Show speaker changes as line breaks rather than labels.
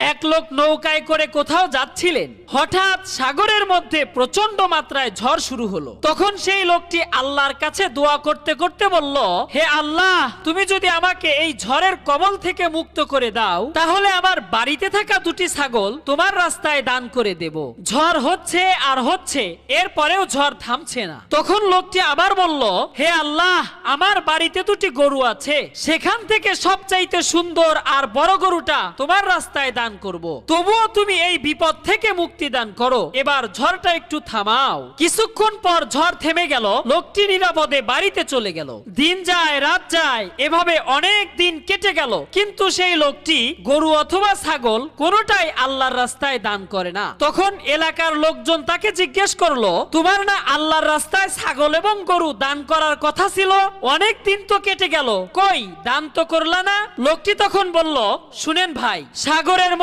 এক লোক নৌকায় করে কোথাও যাচ্ছিলেন, হঠাৎ সাগরের মধ্যে প্রচন্ড মাত্রায় ঝড় শুরু হলো। তখন সেই লোকটি আল্লাহর কাছে দোয়া করতে করতে বলল, হে আল্লাহ, তুমি যদি আমাকে এই ঝড়ের কবল থেকে মুক্ত করে দাও, তাহলে আমার বাড়িতে থাকা দুটি ছাগল তোমার রাস্তায় দান করে দেব। ঝড় হচ্ছে আর হচ্ছে, এরপরেও ঝড় থামছে না। তখন লোকটি আবার বলল, হে আল্লাহ, আমার বাড়িতে দুটি গরু আছে, সেখান থেকে সবচাইতে সুন্দর আর বড় গরুটা তোমার রাস্তায় দান করব, তবুও তুমি এই বিপদ থেকে মুক্তি দান করো, এবার ঝড়টা একটু থামাও। কিছুক্ষণ পর ঝড় থেমে গেল, লোকটি নিরাপদে বাড়িতে চলে গেল। দিন যায় রাত যায়, এভাবে অনেক দিন কেটে গেল, কিন্তু সেই লোকটি গরু অথবা ছাগল কোনোটাই আল্লাহর রাস্তায় দান করে না। তখন এলাকার লোকজন তাকে জিজ্ঞেস করলো, তোমার না আল্লাহর রাস্তায় ছাগল এবং গরু দান করার কথা ছিল? অনেক দিন তো কেটে গেল, কই দান তো করলা না? লোকটি তখন বলল, শুনেন ভাই, সাগরের